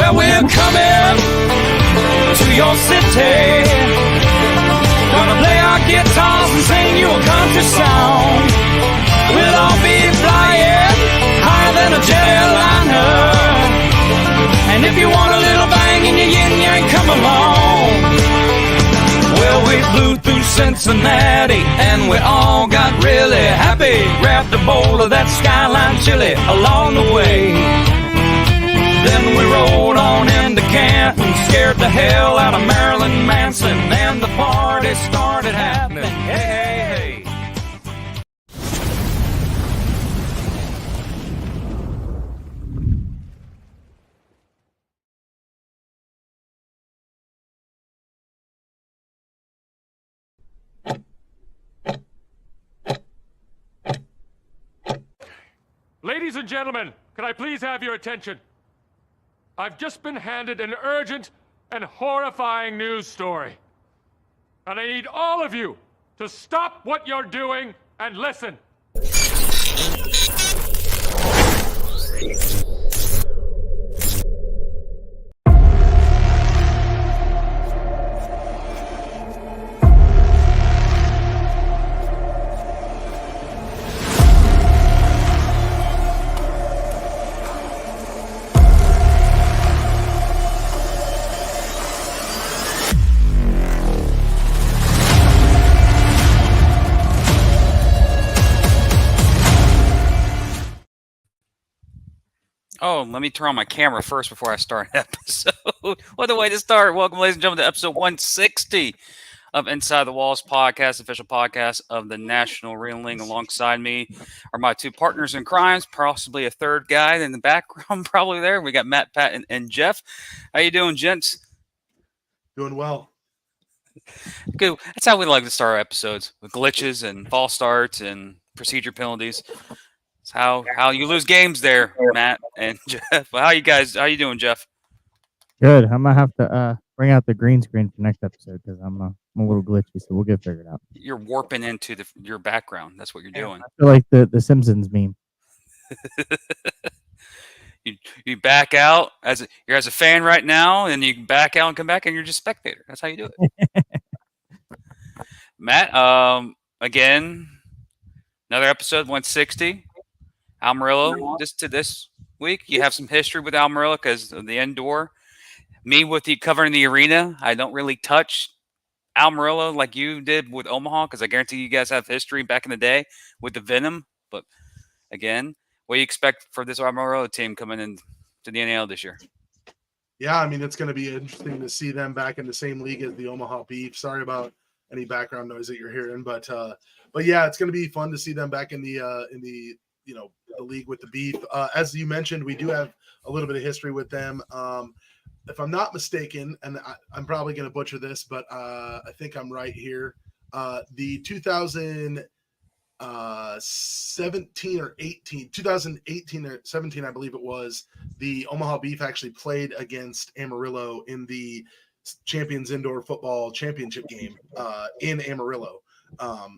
Well, we're coming to your city. Gonna play our guitars and sing you a country song. We'll all be flying higher than a jetliner. And if you want a little bang in your yin yang, come along. Well, we flew through Cincinnati and we all got really happy. Grabbed a bowl of that Skyline chili along the way. Then we rolled on into Canton, scared the hell out of Marilyn Manson, and the party started happening. Hey, hey, hey. Ladies and gentlemen, can I please have your attention? I've just been handed an urgent and horrifying news story. And I need all of you to stop what you're doing and listen. Oh, let me turn on my camera first before I start an episode. What a way to start. Welcome, ladies and gentlemen, to episode 160 of Inside the Walls podcast, official podcast of the National Wrestling. Alongside me are my two partners in crimes, possibly a third guy in the background probably there. We got Matt, Pat, and Jeff. How you doing, gents? Doing well. Good. That's how we like to start our episodes, with glitches and false starts and procedure penalties. It's how you lose games there, Matt and Jeff. Well, how you doing, Jeff? Good. I'm gonna have to bring out the green screen for next episode because I'm a little glitchy, so we'll get figured out. You're warping into your background. That's what you're doing. I feel like the Simpsons meme. you back out you're as a fan right now, and you back out and come back, and you're just spectator. That's how you do it. Matt, again, another episode 160. Amarillo, this week. You have some history with Amarillo because of the indoor. Me with you covering the arena, I don't really touch Amarillo like you did with Omaha because I guarantee you guys have history back in the day with the Venom. But again, what do you expect for this Amarillo team coming into the NAL this year? Yeah, I mean, it's going to be interesting to see them back in the same league as the Omaha Beef. Sorry about any background noise that you're hearing, but yeah, it's going to be fun to see them back in the the league with the Beef. As you mentioned, we do have a little bit of history with them. If I'm not mistaken, and I'm probably going to butcher this, but I think I'm right here. The 2017 or 2018 or 17, I believe it was, the Omaha Beef actually played against Amarillo in the Champions Indoor Football Championship game in Amarillo.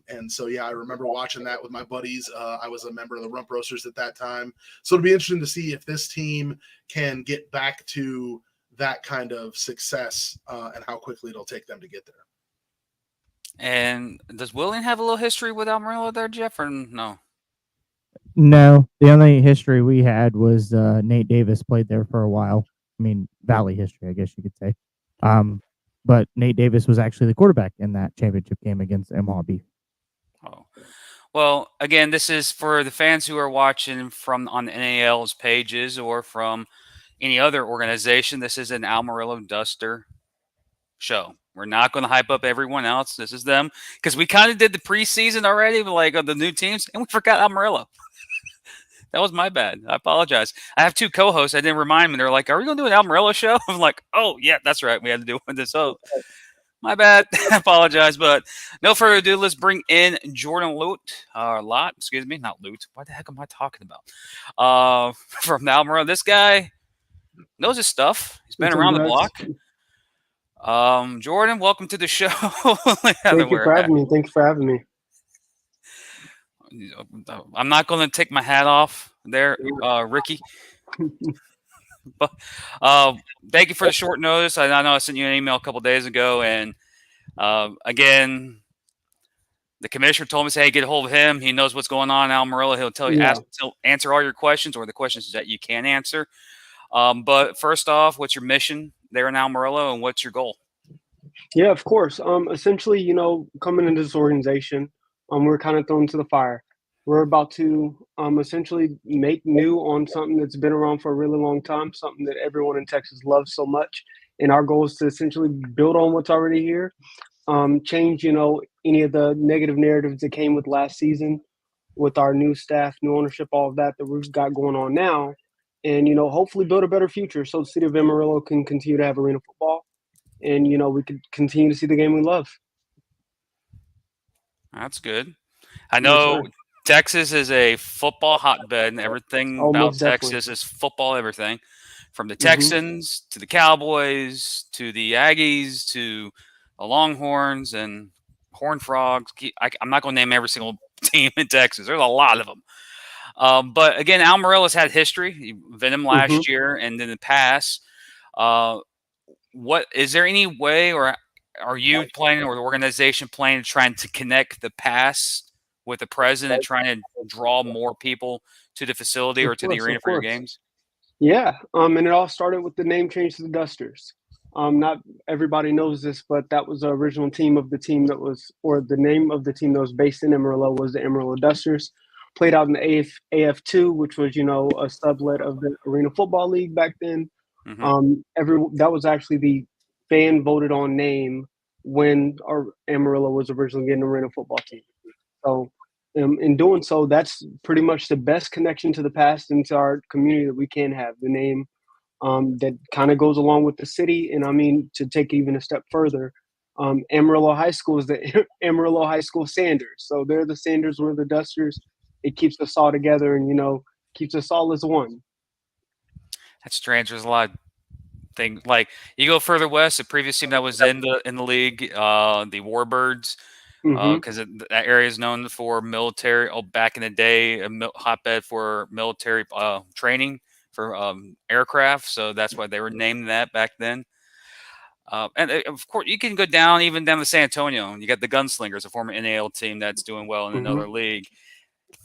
And so, yeah, I remember watching that with my buddies. I was a member of the Rump Roasters at that time. So it'll be interesting to see if this team can get back to that kind of success and how quickly it'll take them to get there. And does William have a little history with Amarillo there, Jeff, or no? No, the only history we had was Nate Davis played there for a while. I mean, Valley history, I guess you could say. But Nate Davis was actually the quarterback in that championship game against Omaha Beef. Oh, well, again, this is for the fans who are watching from on the NAL's pages or from any other organization. This is an Amarillo Duster show. We're not going to hype up everyone else. This is them because we kind of did the preseason already, like of the new teams, and we forgot Amarillo. That was my bad. I apologize. I have two co-hosts. I didn't remind them. They're like, "Are we going to do an Amarillo show?" I'm like, "Oh yeah, that's right. We had to do one this." Oh, my bad. I apologize. But no further ado, let's bring in Jordan Lott. Excuse me, not Lute. What the heck am I talking about? From Amarillo. This guy knows his stuff. He's been around the block. Jordan, welcome to the show. Thank you for having me. I'm not going to take my hat off there, Ricky. But thank you for the short notice. I know I sent you an email a couple days ago, and again, the commissioner told me, say, hey, get a hold of him. He knows what's going on in Amarillo. He'll tell you, he'll answer all your questions or the questions that you can't answer. But first off, what's your mission there in Amarillo, and what's your goal? Yeah, of course. Essentially, coming into this organization, we're kind of thrown to the fire. We're about to essentially make new on something that's been around for a really long time, something that everyone in Texas loves so much. And our goal is to essentially build on what's already here, change, any of the negative narratives that came with last season, with our new staff, new ownership, all of that we've got going on now, and hopefully build a better future so the city of Amarillo can continue to have arena football, and we could continue to see the game we love. That's good. I know Texas is a football hotbed, and everything about Texas is football. Everything from the Texans to the Cowboys to the Aggies to the Longhorns and Horned Frogs. I'm not going to name every single team in Texas. There's a lot of them. But again, Amarillo's had history. Venom last year, and in the past. What is there any way, or are you planning, or the organization planning, trying to connect the past with the present and trying to draw more people to the facility or to the arena for your games? Yeah, and it all started with the name change to the Dusters. Not everybody knows this, but that was the original team of the team that was, or the name of the team that was based in Amarillo was the Amarillo Dusters. Played out in the AF2, which was, a sublet of the Arena Football League back then. That was actually the fan voted on name when our Amarillo was originally getting an arena football team. So in doing so, that's pretty much the best connection to the past and to our community that we can have. The name that kind of goes along with the city. And I mean, to take even a step further, Amarillo High School is the Amarillo High School Sanders. So they're the Sanders, we're the Dusters. It keeps us all together and, keeps us all as one. That's strange. There's a lot of things. Like, you go further west, the previous team that was in the league, the Warbirds, because that area is known for military. Back in the day, a hotbed for military training for aircraft. So that's why they were named that back then. And of course, you can go even down to San Antonio. You got the Gunslingers, a former NAL team that's doing well in another league,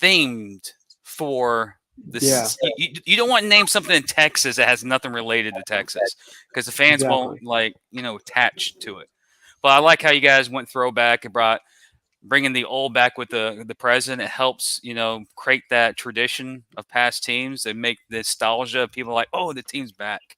themed for this. You don't want to name something in Texas that has nothing related to Texas, because the fans won't attach to it. But I like how you guys went throwback and bringing the old back with the present. It helps create that tradition of past teams. They make the nostalgia of people like, oh, the team's back.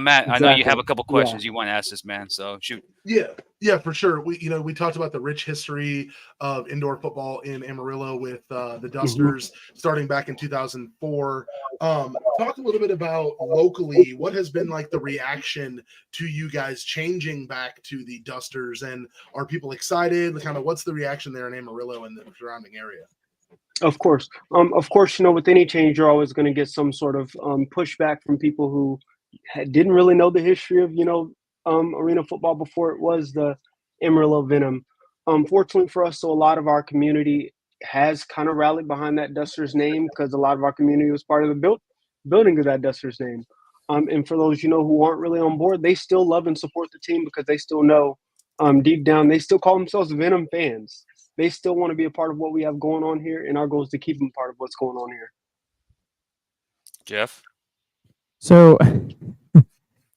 Matt, I know you have a couple questions you want to ask this man, so shoot. Yeah, for sure. We talked about the rich history of indoor football in Amarillo with the Dusters starting back in 2004. Talk a little bit about locally, what has been like the reaction to you guys changing back to the Dusters, and are people excited? Kind of what's the reaction there in Amarillo and the surrounding area? Of course, with any change, you're always going to get some sort of pushback from people who didn't really know the history of arena football before it was the Amarillo Venom. Fortunately for us, so a lot of our community has kind of rallied behind that Dusters name, because a lot of our community was part of the building of that Dusters name. And for those who aren't really on board, they still love and support the team, because they still know deep down they still call themselves Venom fans. They still want to be a part of what we have going on here, and our goal is to keep them part of what's going on here. Jeff? So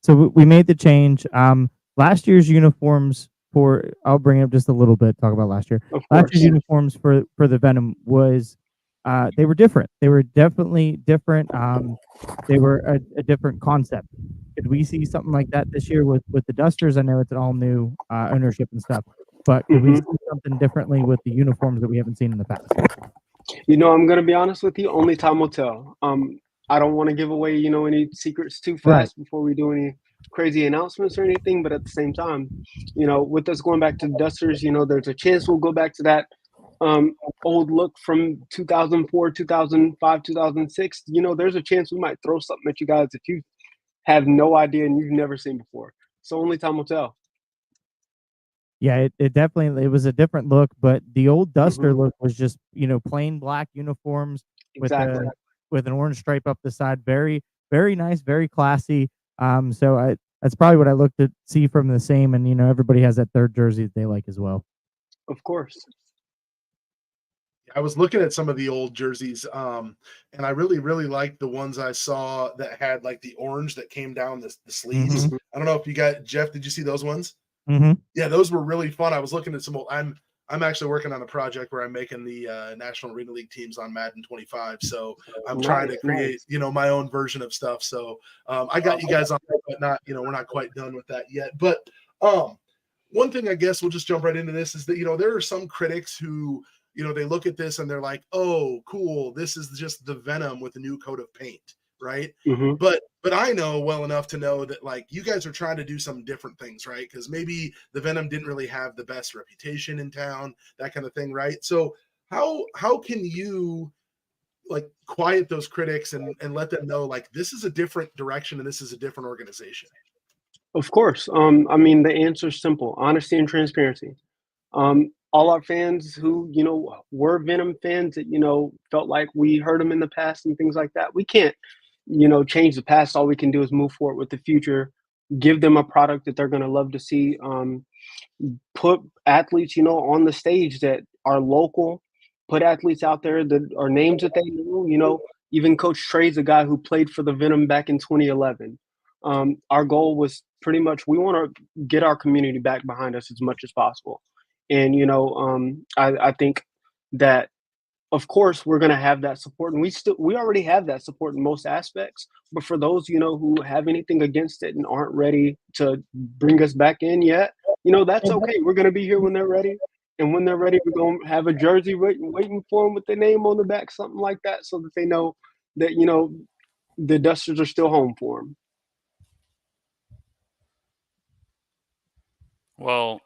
we made the change. Last year's uniforms I'll bring it up just a little bit, talk about last year. Last year's uniforms for the Venom was, they were different. They were definitely different. They were a different concept. Could we see something like that this year with the Dusters? I know it's an all new ownership and stuff, but could we see something differently with the uniforms that we haven't seen in the past? I'm going to be honest with you. Only time will tell. I don't want to give away, any secrets too fast before we do any crazy announcements or anything. But at the same time, with us going back to the Dusters, there's a chance we'll go back to that old look from 2004, 2005, 2006. There's a chance we might throw something at you guys that you have no idea and you've never seen before. So only time will tell. Yeah, it definitely, it was a different look, but the old Duster look was just, plain black uniforms with an orange stripe up the side. Very, very nice, very classy. So that's probably what I look to see from the same. And everybody has that third jersey that they like as well. Of course. I was looking at some of the old jerseys, and I really, really liked the ones I saw that had like the orange that came down the sleeves. Mhm. I don't know if you got Jeff. Did you see those ones? Mm-hmm. Yeah, those were really fun. I was looking at some old. I'm actually working on a project where I'm making the National Arena League teams on Madden 25. So I'm trying to create, my own version of stuff. So I got you guys on, but not, we're not quite done with that yet. But one thing I guess we'll just jump right into this is that, there are some critics who, they look at this and they're like, oh, cool. This is just the Venom with a new coat of paint. Right. Mm-hmm. But I know well enough to know that like you guys are trying to do some different things, right? Because maybe the Venom didn't really have the best reputation in town, that kind of thing, right? So how can you like quiet those critics and let them know like this is a different direction and this is a different organization? Of course. I mean, the answer is simple: honesty and transparency. All our fans who, were Venom fans that, felt like we hurt them in the past and things like that. We can't, change the past. All we can do is move forward with the future, give them a product that they're going to love to see, put athletes, on the stage that are local, put athletes out there that are names that they know, even Coach Trey's a guy who played for the Venom back in 2011. Our goal was pretty much, we want to get our community back behind us as much as possible. And, I think that, of course, we're going to have that support, and we already have that support in most aspects. But for those, who have anything against it and aren't ready to bring us back in yet, that's okay. We're going to be here when they're ready. And when they're ready, we're going to have a jersey waiting for them with their name on the back, something like that, so that they know that, the Dusters are still home for them. Well,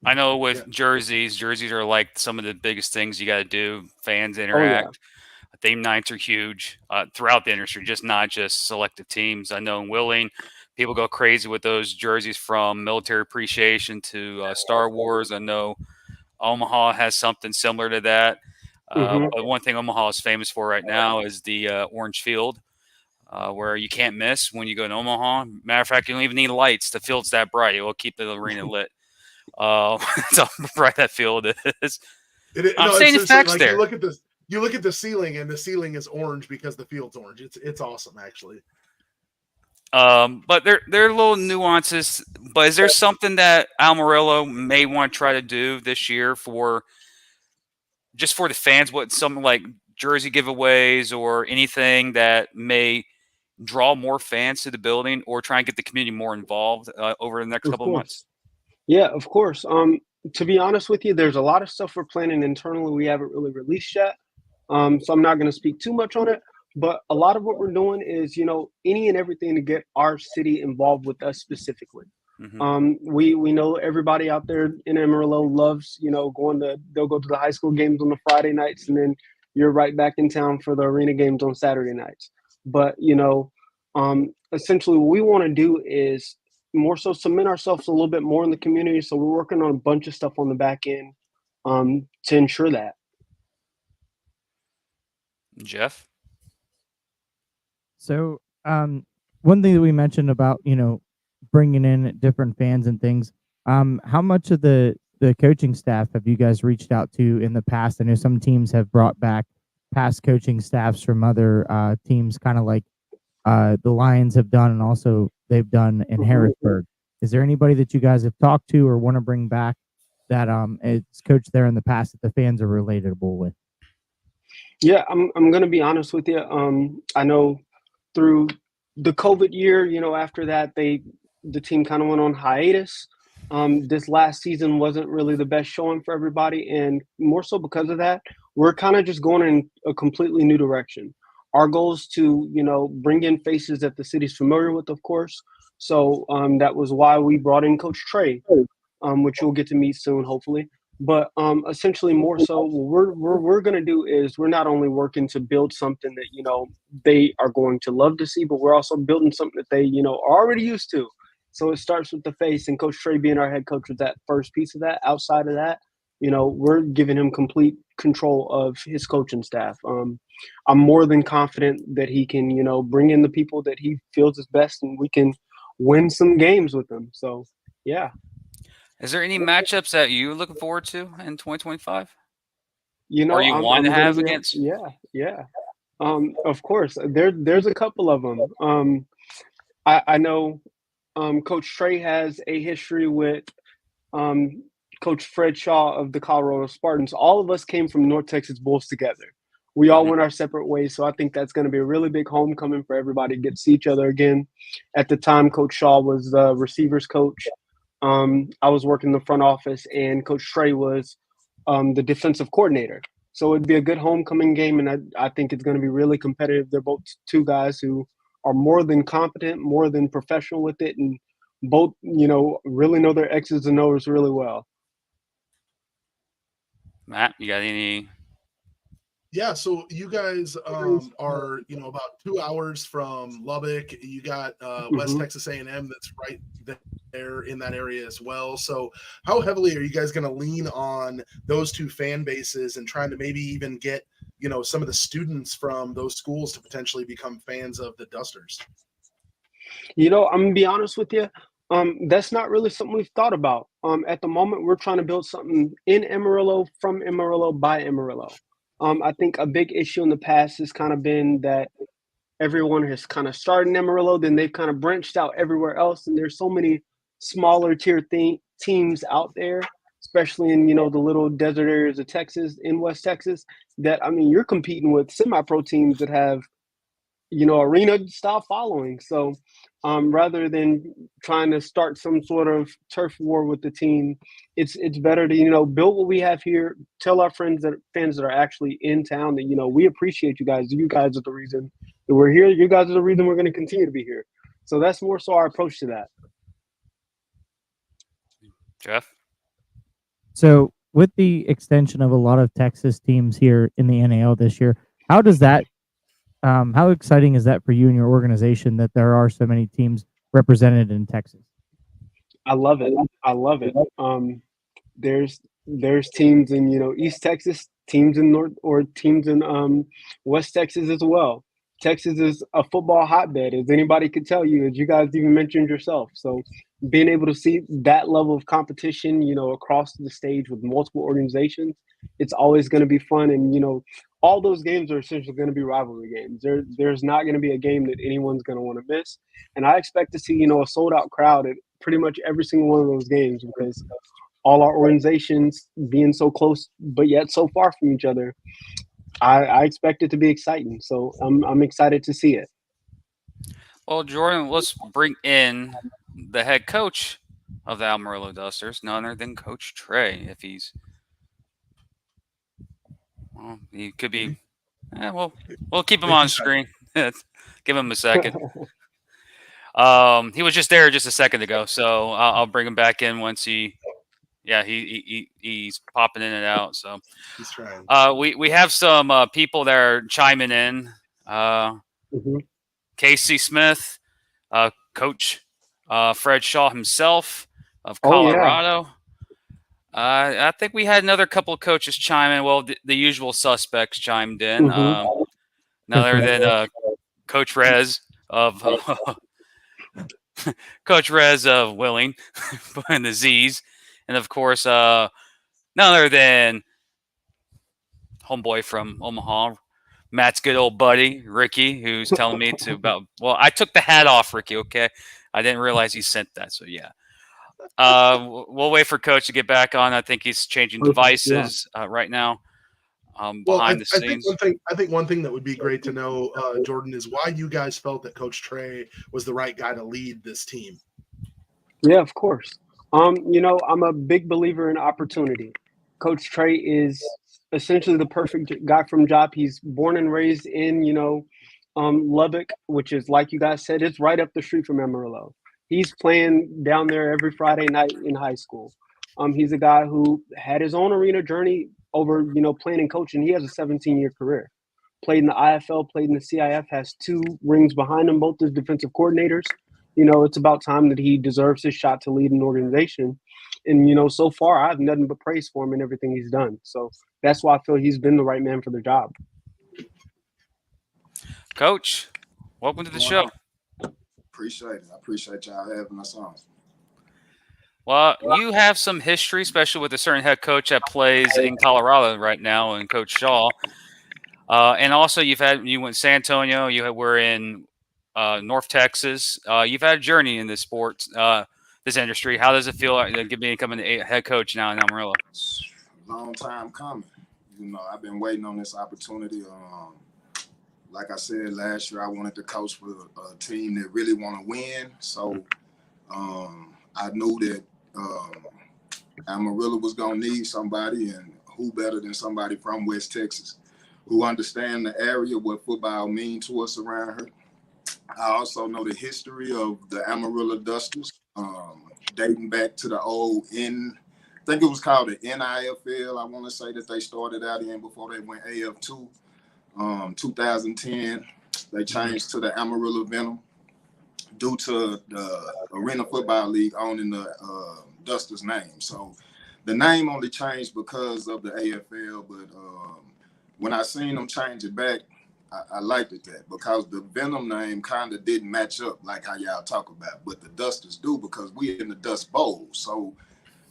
I know with jerseys are like some of the biggest things you got to do. Fans interact. Theme nights are huge throughout the industry, not just selected teams. I know in Willing, people go crazy with those jerseys from military appreciation to Star Wars. I know Omaha has something similar to that. But one thing Omaha is famous for right now is the orange field, where you can't miss when you go to Omaha. Matter of fact, you don't even need lights. The field's that bright. It will keep the arena lit. That's how bright that field is. I'm saying the facts there. You look at the ceiling, and the ceiling is orange because the field's orange. It's awesome, actually. But there are little nuances. But is there something that Amarillo may want to try to do this year for the fans? What something like jersey giveaways or anything that may draw more fans to the building, or try and get the community more involved over the next couple of months? Yeah, of course. To be honest with you, there's a lot of stuff we're planning internally we haven't really released yet. So I'm not going to speak too much on it. But a lot of what we're doing is, any and everything to get our city involved with us specifically. Mm-hmm. We know everybody out there in Amarillo loves, they'll go to the high school games on the Friday nights, and then you're right back in town for the arena games on Saturday nights. But, essentially what we want to do is more so cement ourselves a little bit more in the community. So we're working on a bunch of stuff on the back end to ensure that. Jeff? So one thing that we mentioned about, bringing in different fans and things, how much of the coaching staff have you guys reached out to in the past? I know some teams have brought back past coaching staffs from other teams, kind of like the Lions have done, and also they've done in Harrisburg. Is there anybody that you guys have talked to or want to bring back that it's coached there in the past that the fans are relatable with? Yeah, I'm going to be honest with you. I know through the COVID year, after that, the team kind of went on hiatus. This last season wasn't really the best showing for everybody. And more so because of that, we're kind of just going in a completely new direction. Our goal is to, bring in faces that the city's familiar with, of course. So that was why we brought in Coach Trey, which you'll get to meet soon, hopefully. But essentially, more so, what we're going to do is we're not only working to build something that, they are going to love to see, but we're also building something that they, are already used to. So it starts with the face, and Coach Trey being our head coach was that first piece of that. Outside of that, we're giving him complete control of his coaching staff. I'm more than confident that he can, bring in the people that he feels is best, and we can win some games with them. So, yeah. Is there any matchups that you're looking forward to in 2025? You Or know, you I'm want to I'm gonna have be against? yeah. Of course, there's a couple of them. I know Coach Trey has a history with um, Coach Fred Shaw of the Colorado Spartans. All of us came from North Texas Bulls together. We all Mhm. went our separate ways, so I think that's going to be a really big homecoming for everybody to get to see each other again. At the time, Coach Shaw was the receivers coach. I was working the front office, and Coach Trey was the defensive coordinator. So it'd be a good homecoming game, and I think it's going to be really competitive. They're both two guys who are more than competent, more than professional with it, and both, really know their X's and O's really well. Matt, you got any? Yeah, so you guys are about 2 hours from Lubbock. You got West Mhm. Texas A&M that's right there in that area as well. So how heavily are you guys going to lean on those two fan bases and trying to maybe even get some of the students from those schools to potentially become fans of the Dusters? I'm gonna be honest with you. That's not really something we've thought about. At the moment, we're trying to build something in Amarillo, from Amarillo, by Amarillo. I think a big issue in the past has kind of been that everyone has kind of started in Amarillo, then they've kind of branched out everywhere else, and there's so many smaller tier teams out there, especially in the little desert areas of Texas, in West Texas. That, I mean, you're competing with semi-pro teams that have arena style following. So rather than trying to start some sort of turf war with the team, it's better to build what we have here. Tell our fans that are actually in town that we appreciate you guys. You guys are the reason that we're here. You guys are the reason we're going to continue to be here. So that's more so our approach to that. Jeff? So, with the extension of a lot of Texas teams here in the NAL this year, how does that? How exciting is that for you and your organization that there are so many teams represented in Texas? I love it. I love it. There's teams in East Texas, teams in North, or teams in West Texas as well. Texas is a football hotbed, as anybody could tell you, as you guys even mentioned yourself. So being able to see that level of competition, across the stage with multiple organizations, it's always going to be fun. And all those games are essentially going to be rivalry games. There's not going to be a game that anyone's going to want to miss. And I expect to see a sold out crowd at pretty much every single one of those games, because all our organizations being so close but yet so far from each other, I expect it to be exciting. So I'm excited to see it. Well, Jordan, let's bring in the head coach of the Amarillo Dusters, none other than Coach Trey. If he's, well, he could be. Well, we'll keep him on screen. Give him a second. He was just there just a second ago, so I'll bring him back in once he. Yeah, he's popping in and out. So He's trying. we have some people that are chiming in. Mhm. Casey Smith, Coach Fred Shaw himself of Oh yeah. Colorado. I think we had another couple of coaches chime in. Well, the usual suspects chimed in. Mhm. None other than Coach Rez of Coach Rez of Willing, and the Z's, and of course, none other than homeboy from Omaha, Matt's good old buddy Ricky, who's telling me to about. Well, I took the hat off, Ricky. Okay, I didn't realize he sent that. So yeah, we'll wait for Coach to get back on. I think he's changing Perfect, yeah. devices right now. Well, Behind the scenes. I think one thing that would be great to know, Jordan, is why you guys felt that Coach Trey was the right guy to lead this team. Yeah, of course. I'm a big believer in opportunity. Coach Trey is essentially the perfect guy from job. He's born and raised in, Lubbock, which is, like you guys said, it's right up the street from Amarillo. He's playing down there every Friday night in high school. He's a guy who had his own arena journey over, playing and coaching. He has a 17-year career. Played in the IFL, played in the CIF, has 2 rings behind him, both as defensive coordinators. It's about time that he deserves his shot to lead an organization. And, so far, I have nothing but praise for him and everything he's done. So that's why I feel he's been the right man for the job. Coach, welcome to the show. Appreciate it. I appreciate y'all having us on. Well, you have some history, especially with a certain head coach that plays in Colorado right now, and Coach Shaw. And also, you went to San Antonio. Were in North Texas. You've had a journey in this sports, this industry. How does it feel like becoming a head coach now in Amarillo? Long time coming. I've been waiting on this opportunity. Like I said last year, I wanted to coach for a team that really want to win. So I knew that Amarillo was going to need somebody, and who better than somebody from West Texas who understand the area, what football means to us around here. I also know the history of the Amarillo Dusters, dating back to the old I think it was called the NIFL. I want to say that they started out in before they went AF2. 2010, they changed to the Amarillo Venom due to the Arena Football League owning the Dusters name. So the name only changed because of the AFL, but when I seen them change it back, I liked it that because the Venom name kind of didn't match up like how y'all talk about, but the Dusters do because we're in the Dust Bowl. So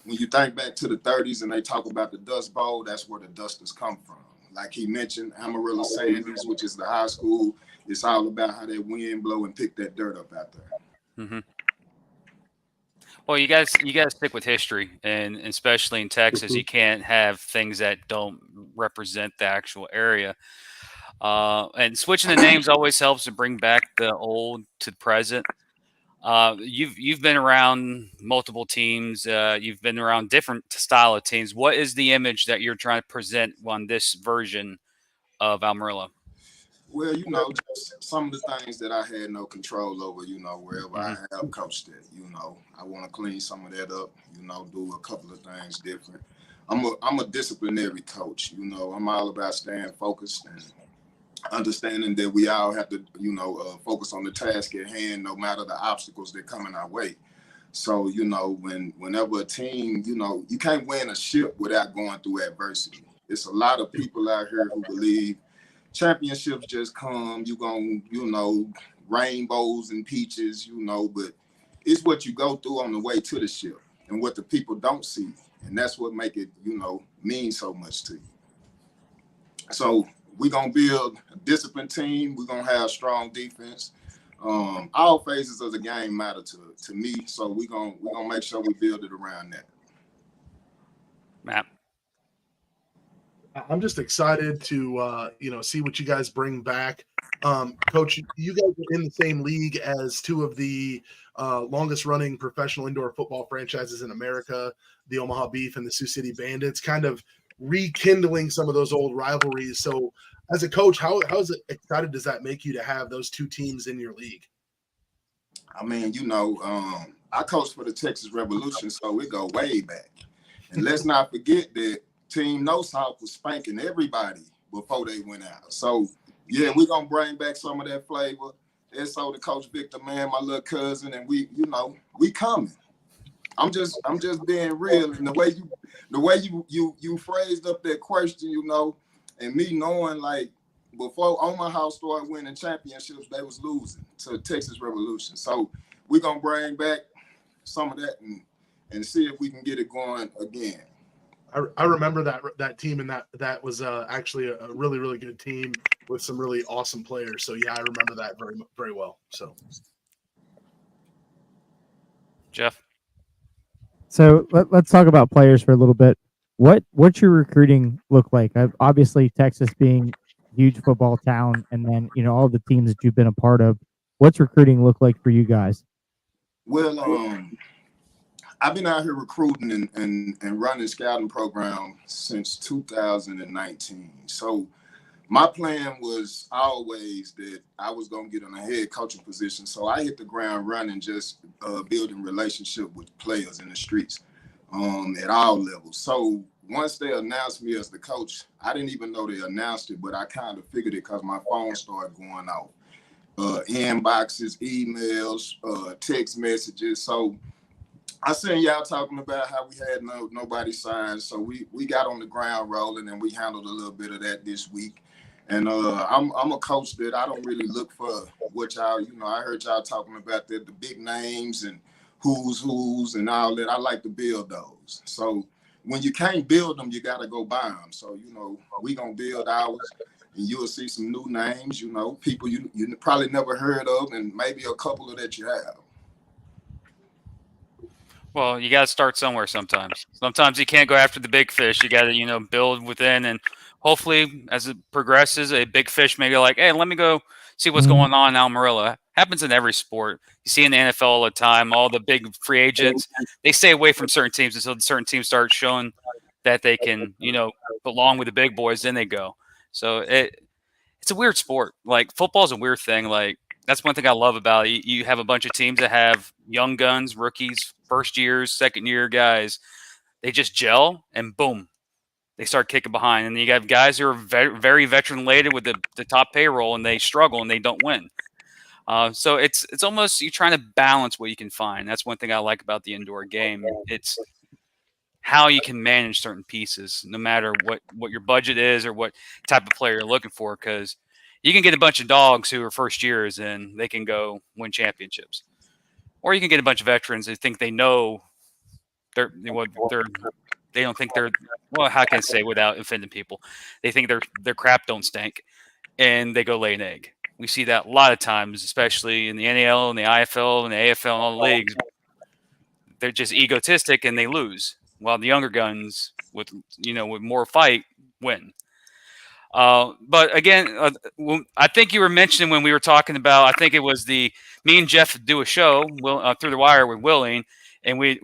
when you think back to the 30s and they talk about the Dust Bowl, that's where the Dusters come from. Like he mentioned, Amarillo Sanders, which is the high school, it's all about how that wind blow and pick that dirt up out there. Mm-hmm. Well, you guys stick with history, and especially in Texas, you can't have things that don't represent the actual area. And switching the names always helps to bring back the old to the present. You've been around multiple teams. You've been around different style of teams. What is the image that you're trying to present on this version of Amarillo? Well, just some of the things that I had no control over, wherever I have coached it, I want to clean some of that up, do a couple of things different. I'm a disciplinary coach, I'm all about staying focused and understanding that we all have to, focus on the task at hand, no matter the obstacles that come in our way. So, whenever a team, you can't win a ship without going through adversity. It's a lot of people out here who believe championships just come, you're going to, rainbows and peaches, but it's what you go through on the way to the ship and what the people don't see. And that's what make it, mean so much to you. So we're going to build a disciplined team. We're going to have strong defense. All phases of the game matter to me. So we're going to make sure we build it around that. Matt. I'm just excited to see what you guys bring back. Coach, you guys are in the same league as two of the longest running professional indoor football franchises in America, the Omaha Beef and the Sioux City Bandits, kind of rekindling some of those old rivalries. So as a coach, how excited does that make you to have those two teams in your league? I mean, I coached for the Texas Revolution, so it go way back. And let's not forget that Team No South was spanking everybody before they went out. So, yeah, we're going to bring back some of that flavor. So the Coach Victor, man, my little cousin, and we coming. I'm just being real. And the way you phrased up that question, and me knowing, like, before Omaha started winning championships, they was losing to Texas Revolution. So we're going to bring back some of that and see if we can get it going again. I remember that team, and that was actually a really, really good team with some really awesome players. So yeah, I remember that very, very well. So, Jeff. So let's talk about players for a little bit. What's your recruiting look like? Obviously, Texas being a huge football town, and then all the teams that you've been a part of. What's recruiting look like for you guys? Well, I've been out here recruiting and running scouting program since 2019. So my plan was always that I was going to get in a head coaching position. So I hit the ground running, just building relationship with players in the streets at all levels. So once they announced me as the coach, I didn't even know they announced it, but I kind of figured it because my phone started going off. Inboxes, emails, text messages. So I seen y'all talking about how we had nobody signed, so we got on the ground rolling, and we handled a little bit of that this week. And I'm a coach that I don't really look for what y'all, I heard y'all talking about the big names and who's and all that. I like to build those. So when you can't build them, you got to go buy them. So, we going to build ours, and you'll see some new names, people you probably never heard of, and maybe a couple of that you have. Well, you got to start somewhere sometimes. Sometimes you can't go after the big fish. You got to, build within, and hopefully as it progresses, a big fish may be like, hey, let me go see what's going on in Amarillo. Happens in every sport. You see in the NFL all the time, all the big free agents, they stay away from certain teams until certain teams start showing that they can, belong with the big boys, then they go. So it's a weird sport. Like, football is a weird thing. Like, that's one thing I love about it. You have a bunch of teams that have young guns, rookies, first years, second year guys. They just gel, and boom, they start kicking behind. And you have guys who are very, very veteran laden with the top payroll, and they struggle and they don't win. So it's almost you're trying to balance what you can find. That's one thing I like about the indoor game. It's how you can manage certain pieces, no matter what your budget is or what type of player you're looking for, because you can get a bunch of dogs who are first years and they can go win championships, or you can get a bunch of veterans who think they know they don't think they're, well, how can I say without offending people, they think their crap don't stink, and they go lay an egg. We see that a lot of times, especially in the NAL and the IFL and the AFL and all the leagues. They're just egotistic and they lose, while the younger guns with more fight win. But again, I think you were mentioning when we were talking about, I think it was me and Jeff do a show through the wire with Willing, and we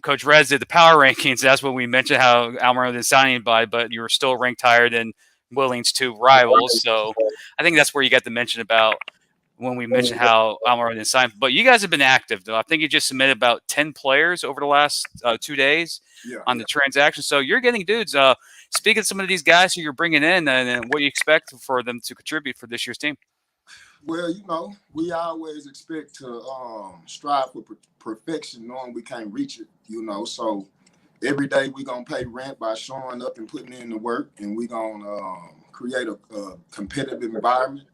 Coach Rez did the power rankings. That's when we mentioned how Amarillo didn't sign anybody, but you were still ranked higher than Willing's two rivals. So I think that's where you got the mention about when we mentioned how Amarillo didn't sign. But you guys have been active, though. I think you just submitted about 10 players over the last 2 days on the transaction. So you're getting dudes. Speaking of some of these guys who you're bringing in, and what you expect for them to contribute for this year's team. Well, we always expect to strive for perfection, knowing we can't reach it, So every day we're going to pay rent by showing up and putting in the work, and we're going to create a competitive environment.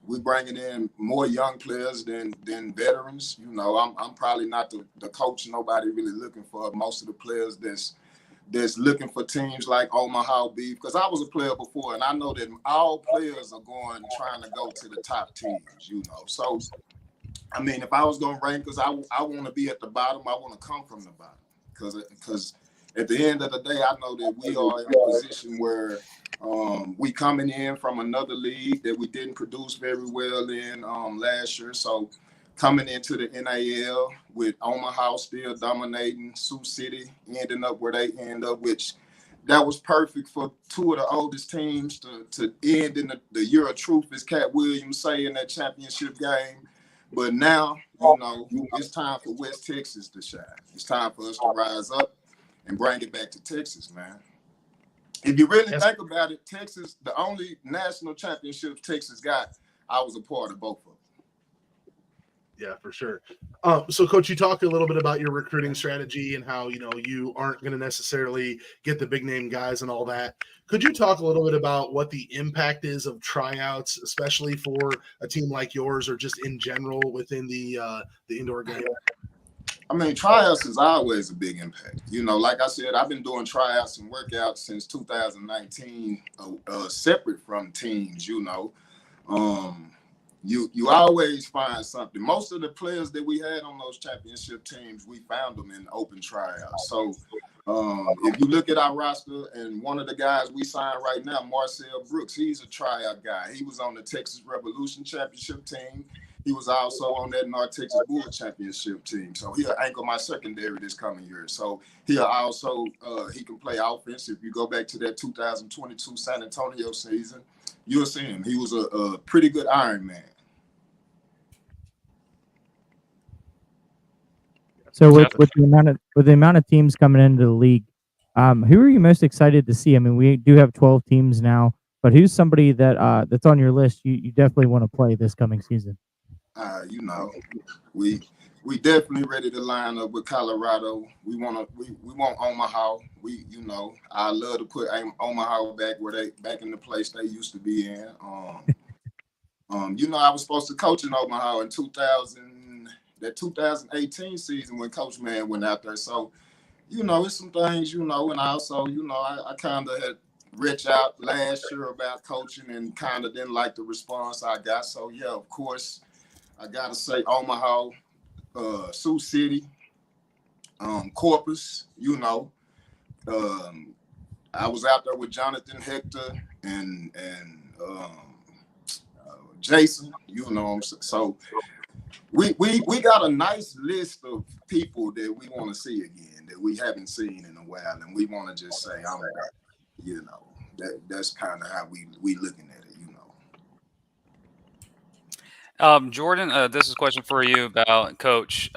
We're bringing in more young players than veterans. I'm probably not the coach nobody really looking for. Most of the players that's looking for teams like Omaha Beef, because I was a player before, and I know that all players are trying to go to the top teams, So, I mean, if I was going to rank us, I want to be at the bottom. I want to come from the bottom, because at the end of the day, I know that we are in a position where we coming in from another league that we didn't produce very well in last year. So coming into the NAL with Omaha still dominating, Sioux City ending up where they end up, which that was perfect for two of the oldest teams to end in the year of truth, as Cat Williams say, in that championship game. But now, it's time for West Texas to shine. It's time for us to rise up and bring it back to Texas, man. If you really think about it, Texas, the only national championships Texas got, I was a part of both of them. Yeah, for sure. So, Coach, you talked a little bit about your recruiting strategy and how, you aren't going to necessarily get the big name guys and all that. Could you talk a little bit about what the impact is of tryouts, especially for a team like yours or just in general within the indoor game? I mean, tryouts is always a big impact. Like I said, I've been doing tryouts and workouts since 2019, separate from teams, You always find something. Most of the players that we had on those championship teams, we found them in open tryouts. So if you look at our roster, and one of the guys we signed right now, Marcel Brooks, he's a tryout guy. He was on the Texas Revolution championship team. He was also on that North Texas Bull championship team. So he'll anchor my secondary this coming year. So he'll also, he can play offense. If you go back to that 2022 San Antonio season, you'll see him. He was a pretty good Iron Man. So with the amount of teams coming into the league, who are you most excited to see? I mean, we do have 12 teams now, but who's somebody that that's on your list you definitely want to play this coming season? You know, we definitely ready to line up with Colorado. We want Omaha. You know, I love to put Omaha back in the place they used to be in. You know, I was supposed to coach in Omaha in 2018 season when Coach Man went out there. So, you know, it's some things, you know, and also, you know, I kind of had reached out last year about coaching and kind of didn't like the response I got. So, yeah, of course, I got to say Omaha, Sioux City, Corpus, you know. I was out there with Jonathan Hector and Jason, you know. So we got a nice list of people that we want to see again that we haven't seen in a while, and we want to just say, you know, that's kind of how we looking at it, you know. Jordan, this is a question for you about Coach.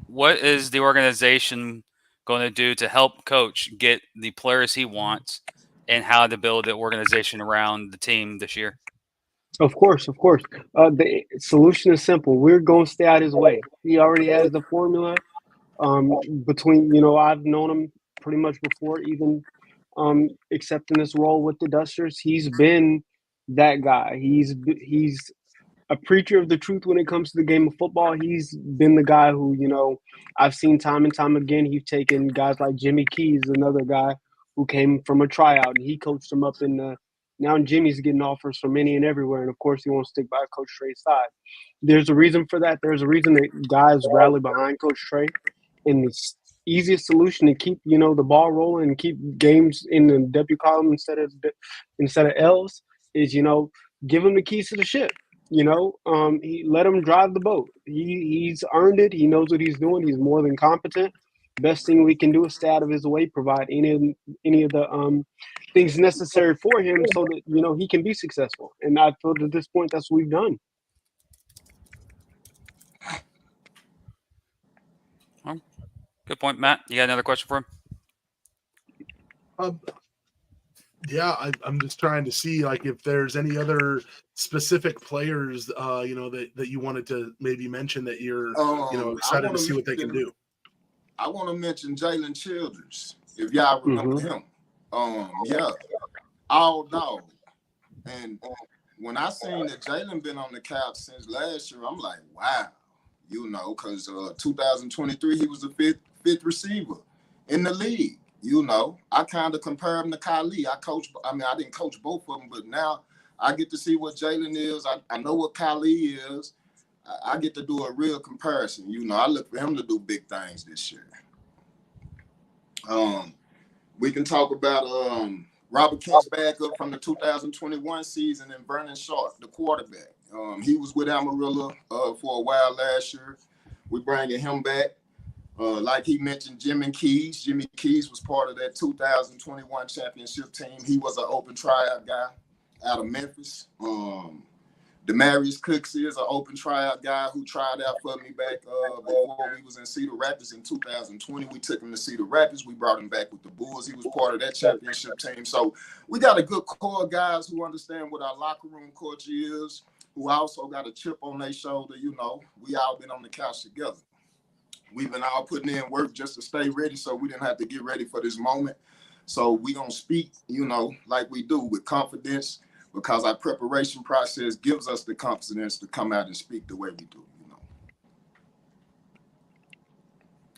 What is the organization going to do to help Coach get the players he wants, and how to build the organization around the team this year? Of course, of course. The solution is simple. We're going to stay out his way. He already has the formula. Between, you know, I've known him pretty much before even accepting this role with the Dusters. He's been that guy. He's a preacher of the truth when it comes to the game of football. He's been the guy who, you know, I've seen time and time again. He's taken guys like Jimmy Keys, another guy who came from a tryout, and he coached them up in the. Now Jimmy's getting offers from any and everywhere, and of course he won't stick by Coach Trey's side. There's a reason for that. There's a reason that guys rally behind Coach Trey, and the easiest solution to keep, you know, the ball rolling and keep games in the W column instead of L's is, you know, give him the keys to the ship. You know, he let him drive the boat. He's earned it. He knows what he's doing. He's more than competent. Best thing we can do is stay out of his way, provide any of the things necessary for him so that, you know, he can be successful. And I feel at this point that's what we've done. Well, good point, Matt. You got another question for him? Yeah, I'm just trying to see like if there's any other specific players, you know, that you wanted to maybe mention that you're, you know, excited to see what they can do. I want to mention Jalen Childers, if y'all remember him. Yeah, all dog. And when I seen that Jalen been on the couch since last year, I'm like, wow, you know, because 2023 he was the fifth receiver in the league. You know, I kind of compare him to Kylie. I didn't coach both of them, but now I get to see what Jalen is. I know what Kylie is. I get to do a real comparison. You know, I look for him to do big things this year. We can talk about Robert Kent's backup from the 2021 season and Vernon Sharp, the quarterback. He was with Amarillo for a while last year. We're bringing him back. Like he mentioned, Jimmy Keys. Jimmy Keys was part of that 2021 championship team. He was an open tryout guy out of Memphis. Demarius Cooks is an open tryout guy who tried out for me back before we was in Cedar Rapids in 2020. We took him to Cedar Rapids. We brought him back with the Bulls. He was part of that championship team. So we got a good core of guys who understand what our locker room culture is, who also got a chip on their shoulder. You know, we all been on the couch together. We've been all putting in work just to stay ready, so we didn't have to get ready for this moment. So we gonna speak, you know, like we do with confidence, because our preparation process gives us the confidence to come out and speak the way we do, you know.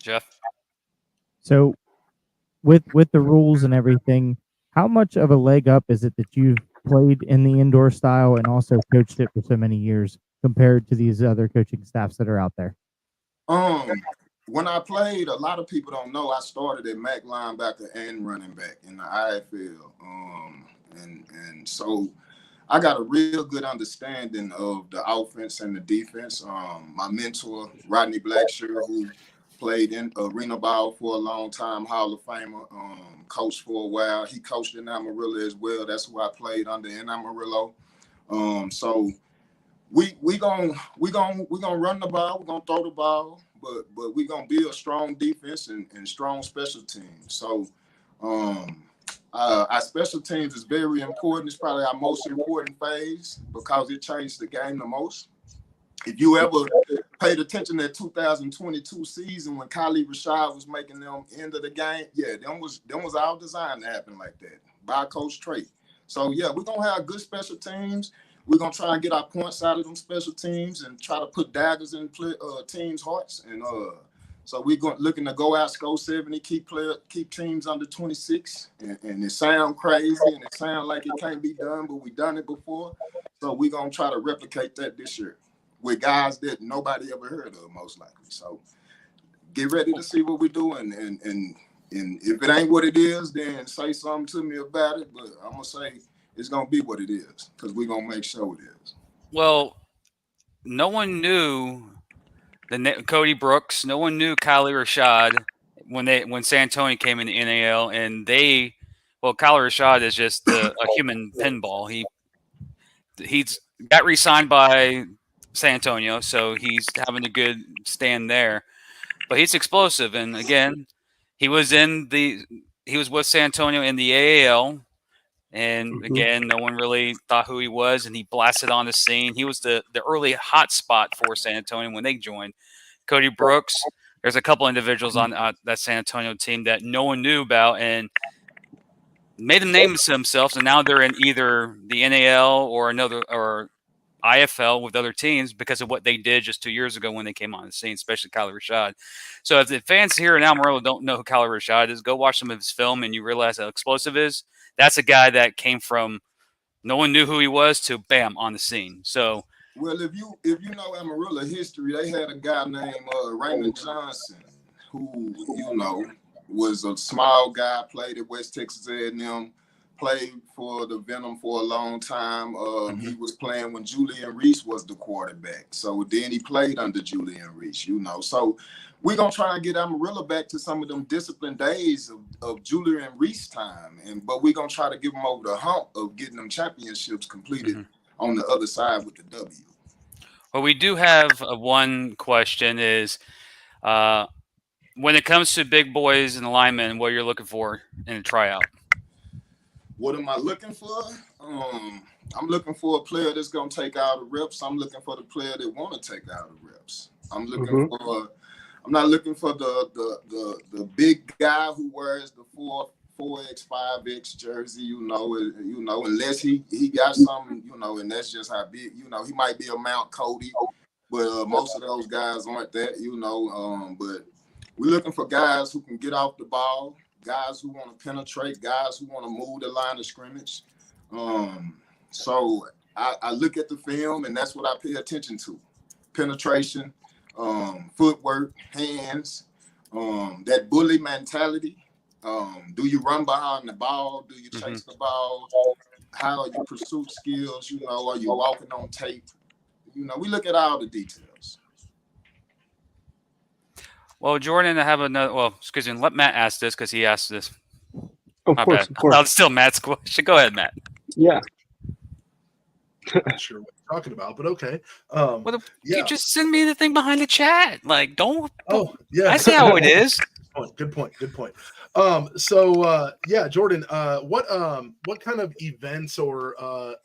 Jeff? So with the rules and everything, how much of a leg up is it that you've played in the indoor style and also coached it for so many years compared to these other coaching staffs that are out there? When I played, a lot of people don't know I started at Mac linebacker and running back in the IFL. And so I got a real good understanding of the offense and the defense. My mentor, Rodney Blackshear, who played in arena ball for a long time, Hall of Famer, coached for a while. He coached in Amarillo as well. That's who I played under in Amarillo. So we gonna run the ball, we're gonna throw the ball, but we're gonna build strong defense and strong special teams. So our special teams is very important. It's probably our most important phase because it changed the game the most. If you ever paid attention to that 2022 season when Kylie Rashad was making them end of the game, yeah, them was all designed to happen like that by Coach Trey. So yeah, we're gonna have good special teams. We're gonna try and get our points out of them special teams and try to put daggers in teams' hearts. And so we're looking to go out, score 70, keep teams under 26. And it sounds crazy and it sounds like it can't be done, but we've done it before. So we're gonna try to replicate that this year with guys that nobody ever heard of, most likely. So get ready to see what we're doing. And if it ain't what it is, then say something to me about it. But I'm going to say it's going to be what it is because we're going to make sure it is. Well, no one knew Cody Brooks. No one knew Kylie Rashad when San Antonio came in the NAL. And Kylie Rashad is just a human pinball. He's got re-signed by San Antonio, so he's having a good stand there. But he's explosive, and again, he was with San Antonio in the AAL, and again, no one really thought who he was, and he blasted on the scene. He was the early hot spot for San Antonio when they joined. Cody Brooks, there's a couple individuals on that San Antonio team that no one knew about, and made them name themselves, and now they're in either the NAL or IFL with other teams because of what they did just 2 years ago when they came on the scene, especially Kylie Rashad. So if the fans here in Amarillo don't know who Kylie Rashad is, go watch some of his film and you realize how explosive he is. That's a guy that came from no one knew who he was to bam on the scene. So well, if you know Amarillo history, they had a guy named Raymond Johnson who was a small guy, played at West Texas A&M. Played for the Venom for a long time. He was playing when Julian Reese was the quarterback. So then he played under Julian Reese, So we're going to try and get Amarillo back to some of them disciplined days of Julian Reese time. But we're going to try to give them over the hump of getting them championships completed on the other side with the W. Well, we do have one question is when it comes to big boys and linemen, what you're looking for in a tryout? What am I looking for? I'm looking for a player that's going to take out the reps. I'm looking for the player that want to take out the reps. I'm looking for. I'm not looking for the big guy who wears the 4X, 5X jersey. Unless he got something. And that's just how big. He might be a Mount Cody, but most of those guys aren't that. But we're looking for guys who can get off the ball. Guys who want to penetrate, guys who want to move the line of scrimmage. So I look at the film, and that's what I pay attention to. Penetration, footwork, hands, that bully mentality. Do you run behind the ball? Do you chase the ball? How are your pursuit skills? Are you walking on tape? We look at all the details. Well, Jordan, I have another. Well, excuse me. Let Matt ask this because he asked this. Of course. It's still Matt's question. Go ahead, Matt. Yeah. Not sure what you're talking about, but okay. You just send me the thing behind the chat. Like, don't. Oh, yeah. I see how it is. Good point. Jordan, what kind of events or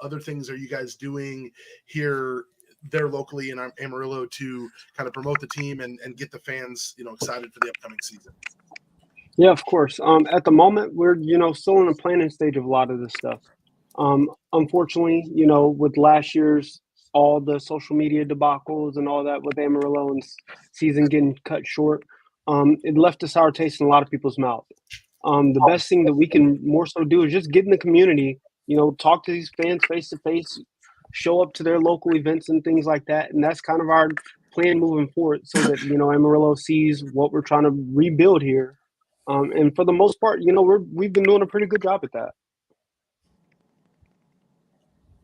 other things are you guys doing here there locally in Amarillo to kind of promote the team and get the fans, excited for the upcoming season? Yeah, of course. At the moment, we're, still in the planning stage of a lot of this stuff. Unfortunately, with last year's, all the social media debacles and all that with Amarillo and season getting cut short, it left a sour taste in a lot of people's mouth. The best thing that we can more so do is just get in the community, talk to these fans face to face, show up to their local events and things like that. And that's kind of our plan moving forward so that, Amarillo sees what we're trying to rebuild here. And for the most part, we've been doing a pretty good job at that.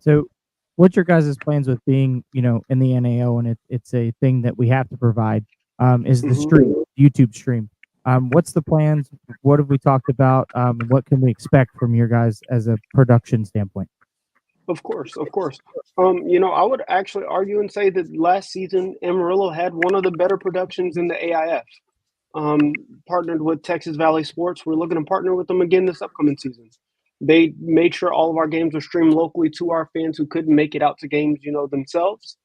So what's your guys' plans with being, in the NAO, and it's a thing that we have to provide, is the stream, YouTube stream. What's the plans? What have we talked about? What can we expect from your guys as a production standpoint? Of course. I would actually argue and say that last season, Amarillo had one of the better productions in the AIF. Partnered with Texas Valley Sports. We're looking to partner with them again this upcoming season. They made sure all of our games were streamed locally to our fans who couldn't make it out to games, themselves.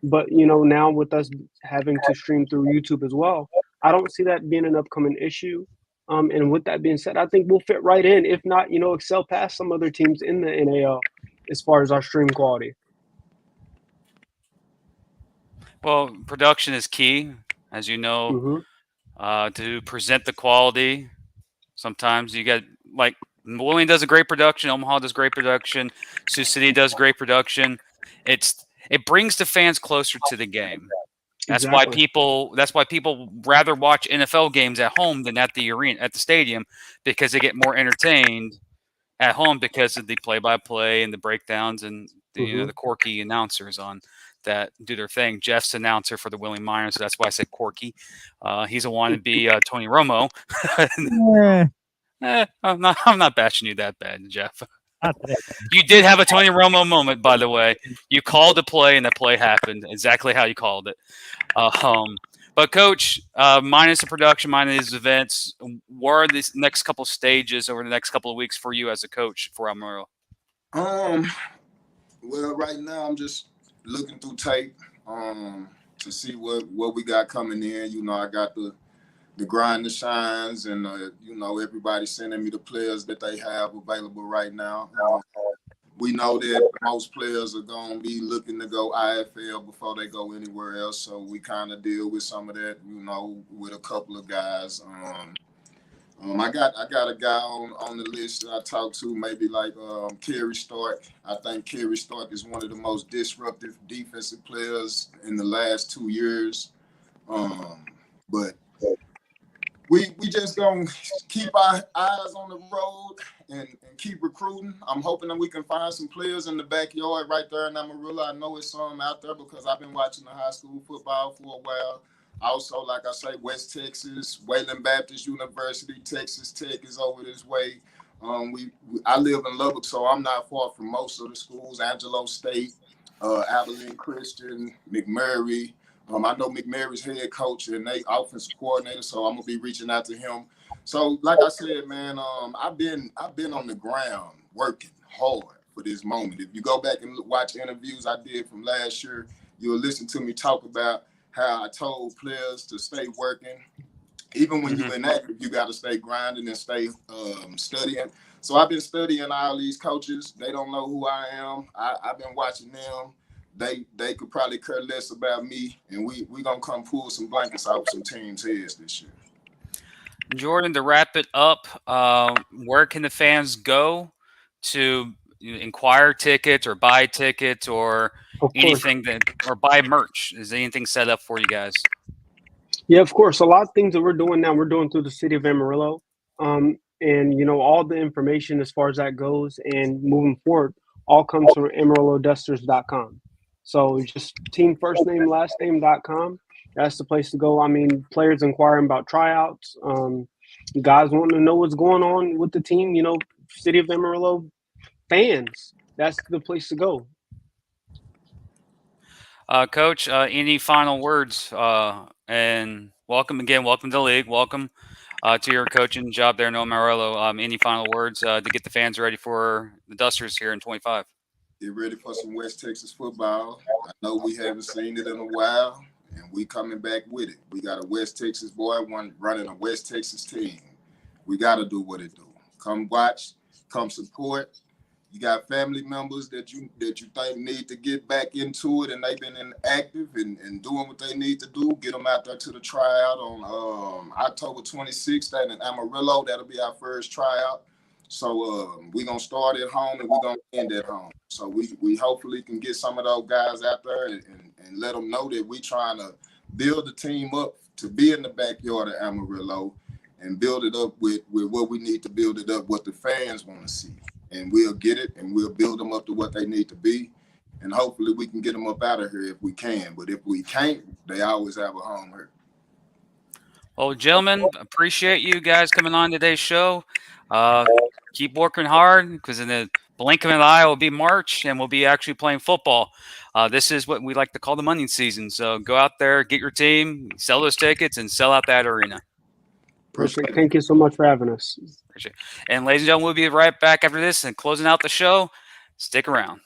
But now with us having to stream through YouTube as well, I don't see that being an upcoming issue. And with that being said, I think we'll fit right in, if not, excel past some other teams in the NAL as far as our stream quality. Well, production is key, as you know, to present the quality. Sometimes you got, like, William does a great production, Omaha does great production, Sioux City does great production. It brings the fans closer to the game. That's why people rather watch NFL games at home than at the arena, at the stadium, because they get more entertained at home because of the play-by-play and the breakdowns and the quirky announcers on that do their thing. Jeff's announcer for the William Miners, so that's why I said quirky. He's a wannabe Tony Romo. I'm not bashing you that bad, Jeff. You did have a Tony Romo moment, by the way. You called a play, and the play happened exactly how you called it. But Coach, minus the production, minus the events, what are these next couple stages over the next couple of weeks for you as a coach for Amarillo? Well, right now I'm just looking through tape to see what we got coming in. I got the grind, the shines, and everybody sending me the players that they have available right now. We know that most players are going to be looking to go IFL before they go anywhere else, so we kind of deal with some of that, with a couple of guys. I got a guy on the list that I talked to, maybe like Kerry Stark. I think Kerry Stark is one of the most disruptive defensive players in the last 2 years. But we just gonna keep our eyes on the road and keep recruiting. I'm hoping that we can find some players in the backyard right there in Amarillo. I know it's some out there because I've been watching the high school football for a while. Also, like I say, West Texas, Wayland Baptist University, Texas Tech is over this way. I live in Lubbock, so I'm not far from most of the schools. Angelo State, Abilene Christian, McMurray. I know McMurray's head coach and they offensive coordinator, so I'm gonna be reaching out to him. So, like I said, man, I've been on the ground working hard for this moment. If you go back and watch interviews I did from last year, you'll listen to me talk about how I told players to stay working. Even when you're inactive, you got to stay grinding and stay studying. So I've been studying all these coaches. They don't know who I am. I've been watching them. They could probably care less about me, and we gonna come pull some blankets off some teams' heads this year. Jordan, to wrap it up, where can the fans go to inquire tickets or buy tickets or anything or buy merch? Is anything set up for you guys? Yeah, of course. A lot of things that we're doing now, we're doing through the city of Amarillo. And all the information as far as that goes and moving forward all comes from AmarilloDusters.com. So just team first name, last name.com. That's the place to go. I mean, players inquiring about tryouts, guys wanting to know what's going on with the team, city of Amarillo fans. That's the place to go. Coach, any final words? And welcome again. Welcome to the league. Welcome to your coaching job there in Amarillo. Any final words to get the fans ready for the Dusters here in 25? Get ready for some West Texas football. I know we haven't seen it in a while, and we coming back with it. We got a West Texas boy running a West Texas team. We got to do what it do. Come watch, come support. You got family members that you think need to get back into it, and they've been inactive and doing what they need to do. Get them out there to the tryout on October 26th in Amarillo. That'll be our first tryout. So we're going to start at home and we're going to end at home. So we hopefully can get some of those guys out there and let them know that we're trying to build the team up to be in the backyard of Amarillo and build it up with what we need to build it up, what the fans want to see. And we'll get it and we'll build them up to what they need to be. And hopefully we can get them up out of here if we can. But if we can't, they always have a home here. Well, gentlemen, appreciate you guys coming on today's show. Keep working hard because in the blink of an eye will be March and we'll be actually playing football. This is what we like to call the money season. So go out there, get your team, sell those tickets, and sell out that arena. Perfect. Thank you so much for having us. Appreciate it. And ladies and gentlemen, we'll be right back after this and closing out the show. Stick around.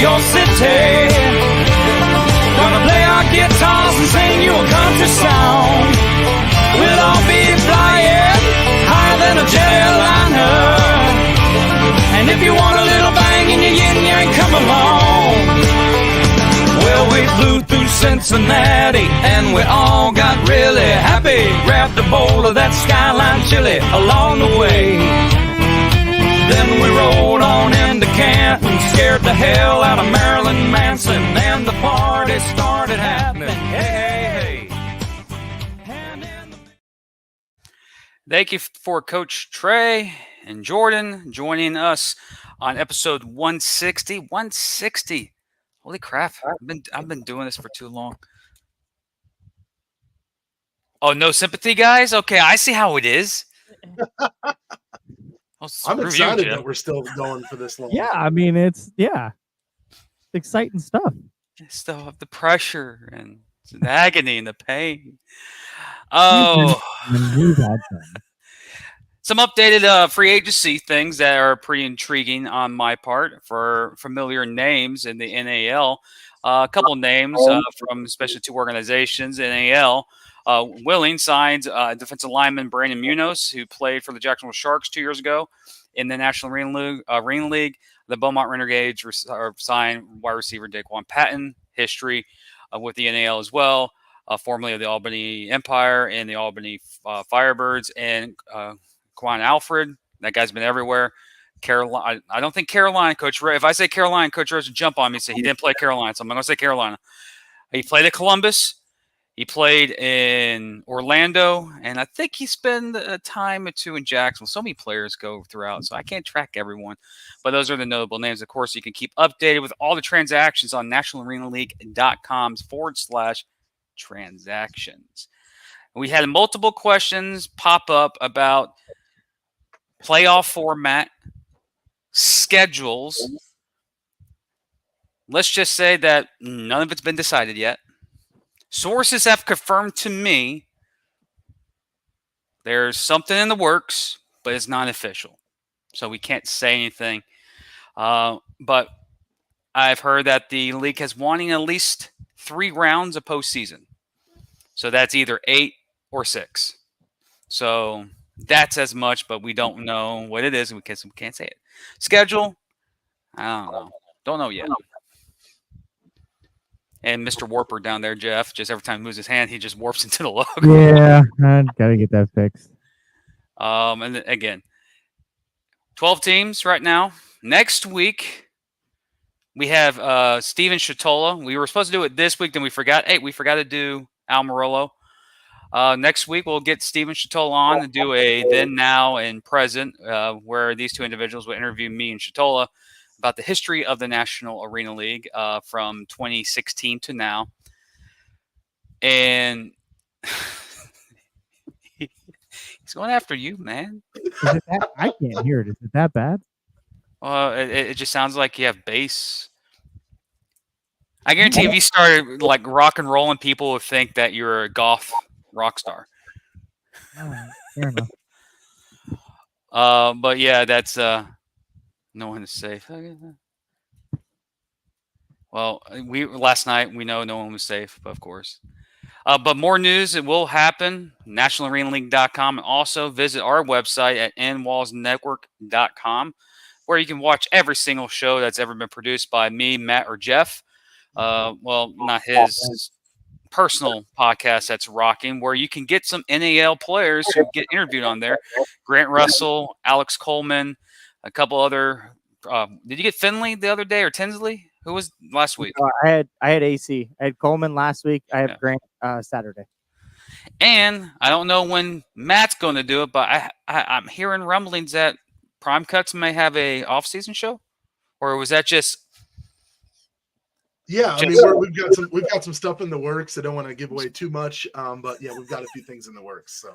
your city. Gonna play our guitars and sing you a country song. We'll all be flying higher than a jet airliner. And if you want a little bang in your yin yang, come along. Well, we flew through Cincinnati and we all got really happy. Grabbed a bowl of that Skyline chili along the way. Then we rode on into Canton, scared the hell out of Marilyn Manson, and the party started happening. Hey, hey, hey. Thank you for Coach Trey and Jordan joining us on episode 160. 160. Holy crap. I've been doing this for too long. Oh, no sympathy, guys? Okay, I see how it is. I'm excited that we're still going for this long. Yeah, I mean, it's exciting stuff. Still have the pressure and the agony and the pain. Oh. We've had some. Some updated free agency things that are pretty intriguing on my part for familiar names in the NAL. A couple names from especially two organizations. NAL, Willing signed defensive lineman Brandon Munoz, who played for the Jacksonville Sharks 2 years ago in the National Arena League. The Beaumont Renegades signed wide receiver Daquan Patton, history with the NAL as well, formerly of the Albany Empire and the Albany Firebirds, and Quan Alfred. That guy's been everywhere. Carolina. I don't think Carolina, Coach Ray. If I say Carolina, Coach Rose would jump on me and say he didn't play Carolina, so I'm going to say Carolina. He played at Columbus. He played in Orlando, and I think he spent a time or two in Jacksonville. So many players go throughout, so I can't track everyone. But those are the notable names. Of course, you can keep updated with all the transactions on nationalarenaleague.com/transactions. We had multiple questions pop up about playoff format, schedules. Let's just say that none of it's been decided yet. Sources have confirmed to me there's something in the works, but it's not official. So we can't say anything. But I've heard that the league has wanting at least 3 rounds of postseason. So that's either 8 or 6. So that's as much, but we don't know what it is, and we can't say it. Schedule, I don't know. Don't know yet. And Mr. Warper down there, Jeff, just every time he moves his hand, he just warps into the logo. Yeah, I gotta get that fixed. And then, again, 12 teams right now. Next week, we have Steven Shatola. We were supposed to do it this week, then we forgot. Hey, we forgot to do Amarillo. Next week, we'll get Steven Shatola on and do a then, now, and present, where these two individuals will interview me and Shatola about the history of the National Arena League from 2016 to now. And he's going after you, man. Is it that? I can't hear it. Is it that bad? It just sounds like you have bass. I guarantee if you started like rock and rolling, people would think that you're a goth rock star. Fair enough. But yeah, that's no one is safe. Well, last night we know no one was safe, of course. But more news, it will happen. NationalArenaLeague.com, and also visit our website at nwallsnetwork.com, where you can watch every single show that's ever been produced by me, Matt, or Jeff. Well, not his personal podcast that's rocking, where you can get some NAL players who get interviewed on there. Grant Russell, Alex Coleman, a couple other. Did you get Finley the other day or Tinsley? Who was last week? I had AC. I had Coleman last week. I have Grant Saturday. And I don't know when Matt's going to do it, but I'm hearing rumblings that Prime Cuts may have a off-season show, or was that just? Yeah, I mean we've got some stuff in the works. I don't want to give away too much, but yeah, we've got a few things in the works. So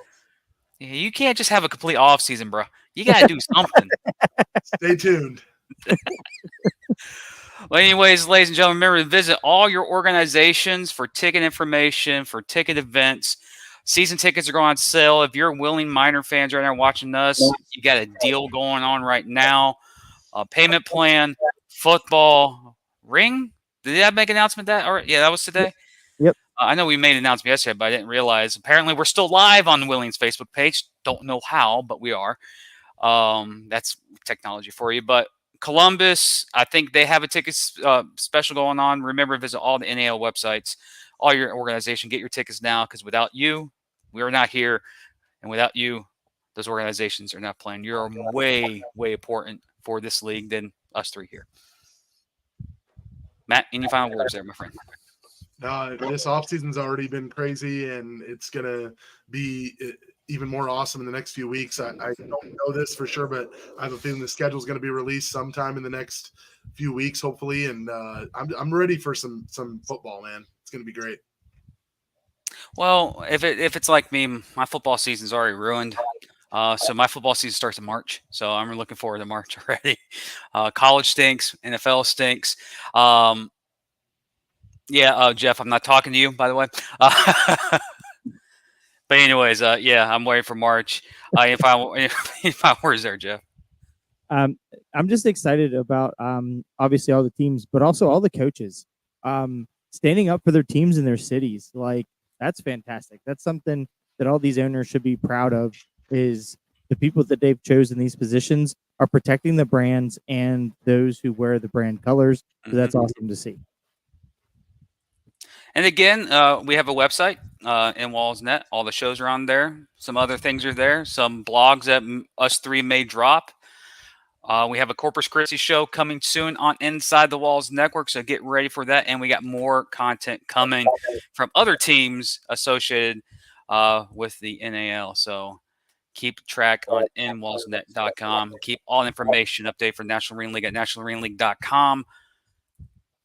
yeah, you can't just have a complete off season, bro. You got to do something. Stay tuned. Well, anyways, ladies and gentlemen, remember to visit all your organizations for ticket information, for ticket events. Season tickets are going on sale. If you're willing minor fans right now watching us, you got a deal going on right now. Payment plan, football, Ring? Did that make an announcement that? Or yeah, that was today. Yep. I know we made an announcement yesterday, but I didn't realize. Apparently, we're still live on Willing's Facebook page. Don't know how, but we are. That's technology for you. But Columbus, I think they have a ticket special going on. Remember, visit all the NAL websites, all your organization. Get your tickets now, because without you, we are not here, and without you, those organizations are not playing. You're way, way important for this league than us three here. Matt, any final words there, my friend? This offseason's already been crazy, and it's going to be even more awesome in the next few weeks. I don't know this for sure, but I have a feeling the schedule is going to be released sometime in the next few weeks, hopefully. And I'm ready for some football, man. It's going to be great. Well, if it's like me, my football season's already ruined. So my football season starts in March. So I'm looking forward to March already. College stinks. NFL stinks. Jeff, I'm not talking to you, by the way. But anyways, I'm waiting for March. If I were there, Jeff. I'm just excited about obviously all the teams, but also all the coaches standing up for their teams in their cities. Like, that's fantastic. That's something that all these owners should be proud of, is the people that they've chosen these positions are protecting the brands and those who wear the brand colors. So that's awesome to see. And again, we have a website, NWallsNet. All the shows are on there. Some other things are there. Some blogs that us three may drop. We have a Corpus Christi show coming soon on Inside the Walls Network, so get ready for that. And we got more content coming from other teams associated with the NAL. So keep track on NWallsNet.com. Keep all information updated for National Arena League at NationalArenaLeague.com.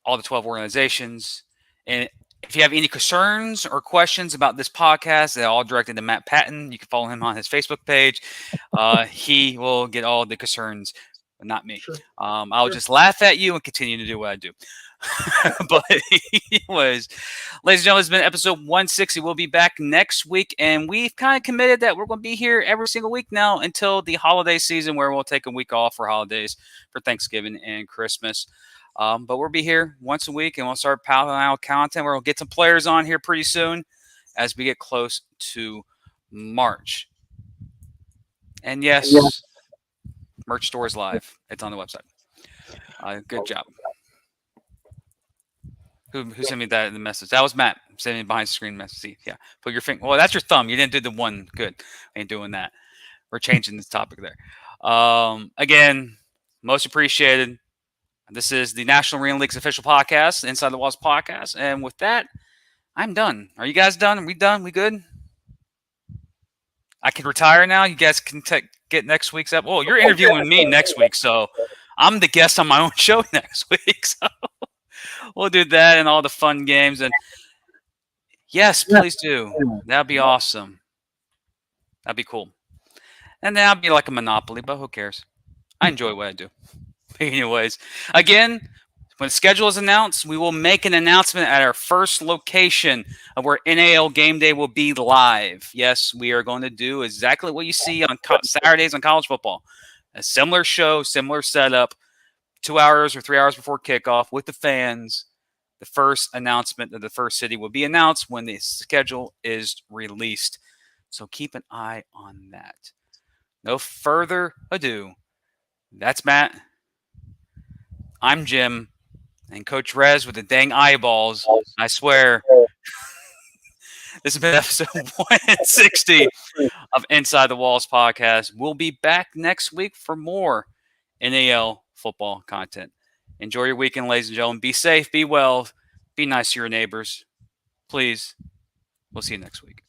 All the 12 organizations. And if you have any concerns or questions about this podcast, they're all directed to Matt Patton. You can follow him on his Facebook page. He will get all the concerns, but not me. Sure. I'll just laugh at you and continue to do what I do. But anyways, ladies and gentlemen, it's been episode 160. We'll be back next week, and we've kind of committed that we're going to be here every single week now until the holiday season, where we'll take a week off for holidays, for Thanksgiving and Christmas. But we'll be here once a week, and we'll start piling out content. We'll get some players on here pretty soon as we get close to March. And yes, merch store is live. It's on the website. Good job. Who sent me that in the message? That was Matt sending behind the screen message. See, yeah. Put your finger. Well, that's your thumb. You didn't do the one. Good. I ain't doing that. We're changing this topic there. Again, most appreciated. This is the National Arena League's official podcast, Inside the Walls podcast. And with that, I'm done. Are you guys done? Are we done? We good? I can retire now. You guys can get next week's episode. Well, you're interviewing me next week, so I'm the guest on my own show next week. So we'll do that and all the fun games. And yes, please do. That'd be awesome. That'd be cool. And that'd be like a monopoly, but who cares? I enjoy what I do. Anyways, again, when the schedule is announced, we will make an announcement at our first location of where NAL Game Day will be live. Yes, we are going to do exactly what you see on Saturdays on college football. A similar show, similar setup, 2 hours or 3 hours before kickoff with the fans. The first announcement of the first city will be announced when the schedule is released. So keep an eye on that. No further ado. That's Matt. I'm Jim, and Coach Rez with the dang eyeballs. I swear. This has been episode 160 of Inside the Walls podcast. We'll be back next week for more NAL football content. Enjoy your weekend, ladies and gentlemen. Be safe, be well, be nice to your neighbors. Please. We'll see you next week.